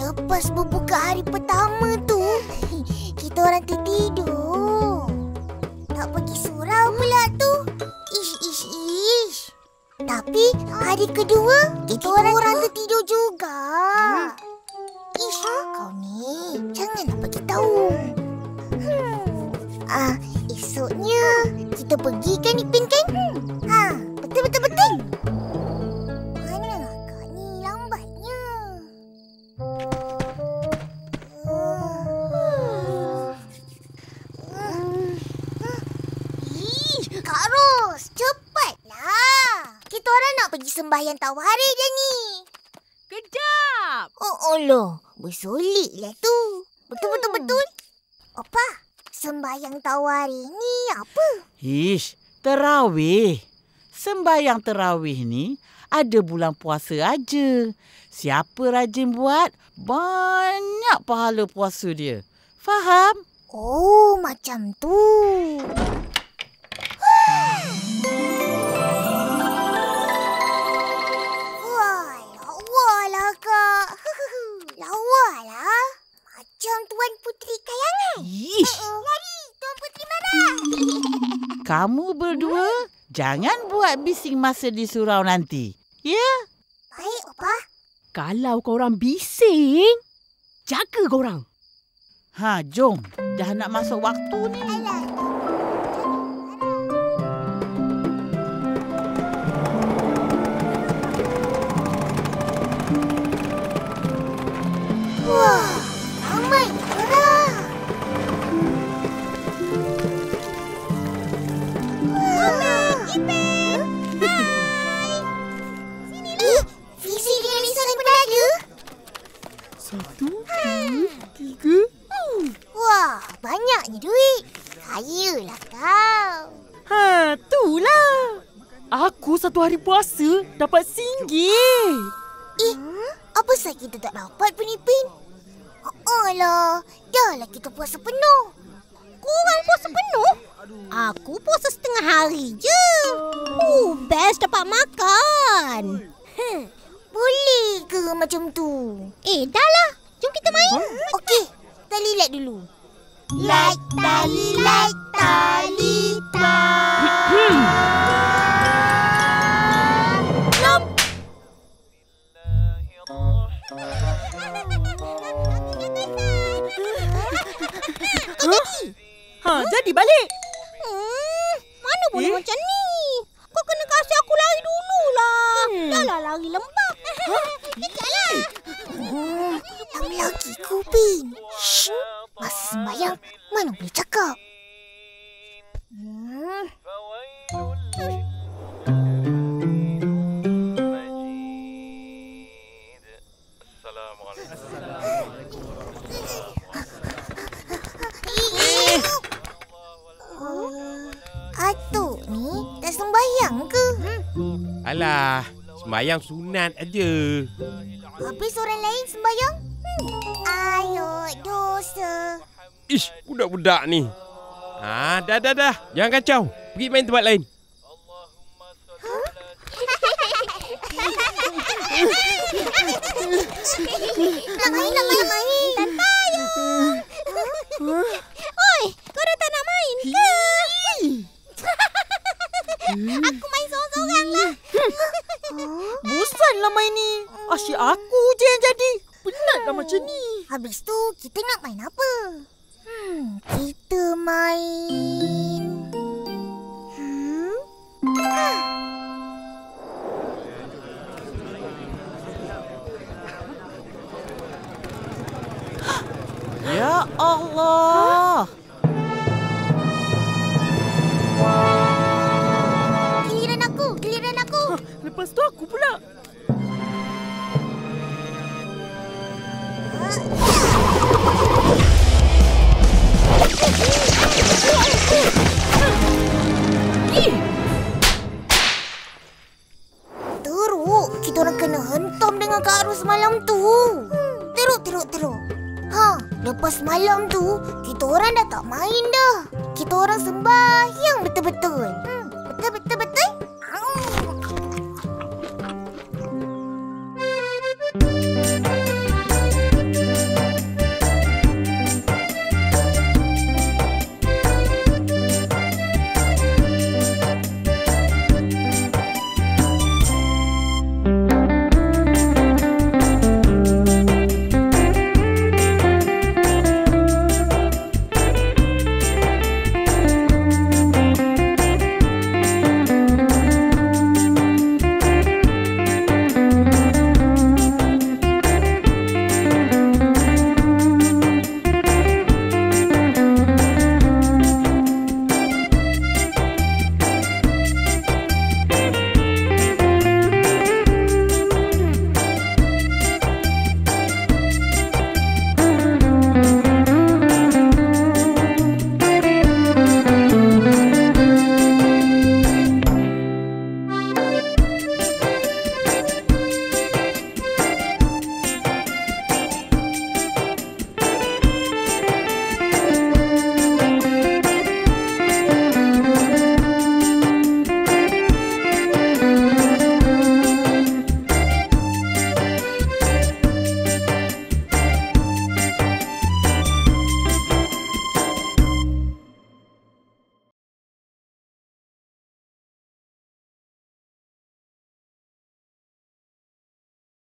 Lepas berbuka hari pertama tu, kita orang tertidur. Tak pergi surau pula tu. Ish. Tapi hari kedua, kita orang tertidur juga. Ish, kau ni jangan nak bagi tahu. Esoknya kita pergi kan Ipin kan? Betul. Mana kau ni lambatnya? Kak Ros, cepatlah. Kita orang nak pergi sembahyang tawari je ni. Kejap. Oh loh, bersolidlah tu. Betul. Apa? Sembahyang tawari ni apa? Ish, terawih. Sembahyang terawih ni ada bulan puasa aja. Siapa rajin buat, banyak pahala puasa dia. Faham? Oh, macam tu. Lawalah, Kak. Lawalah. Macam Tuan Puteri Kayangan. Ish. Lari, Tuan Puteri marah. Kamu berdua jangan buat bising masa di surau nanti. Ya? Baik, Opa. Kalau korang bising, jaga korang. Jom. Dah nak masuk waktu ni. Alah. Wah, ramai orang. Ipin! Hai! Sini. Fizi dengan Nisan pun ada. 1, 2, 3. Wah, banyaknya duit. Kayalah kau. Itulah. Aku satu hari puasa dapat RM1. Apa sah kita tak dapat pun, Ipin? Alah, dah lah kita puasa penuh. Korang puasa penuh? Aku puasa setengah hari je. Best dapat makan. Boleh ke macam tu? Dah lah. Jom kita main. Okey, tali light dulu. Light tali, light tali, Jadi balik. Mana boleh macam ni? Kau kena kasih aku lari dululah. Dah lah lari lembab. Kejaplah. Lama lagi Kupin. Masa sembahyang, mana boleh cakap? Atuk ni tak sembahyang ke? Alah, sembahyang sunat aja. Habis orang lain sembahyang? Ayo, dosa. Ish, budak-budak ni. Dah. Jangan kacau. Pergi main tempat lain. Nak main. Tak payah. Oi, kau dah tak nak main ke? Aku main seorang-seorang lah. Bosanlah main ni. Asyik aku je yang jadi. Penatlah macam ni. Habis tu, kita nak main apa? Kita main... Allah. Giliran aku. Lepas tu aku pula. Teruk, kita orang kena hentam dengan Kak Ros malam tu. Teruk. Lepas malam tu, kita orang dah tak main dah. Kita orang sembahyang betul-betul. Betul.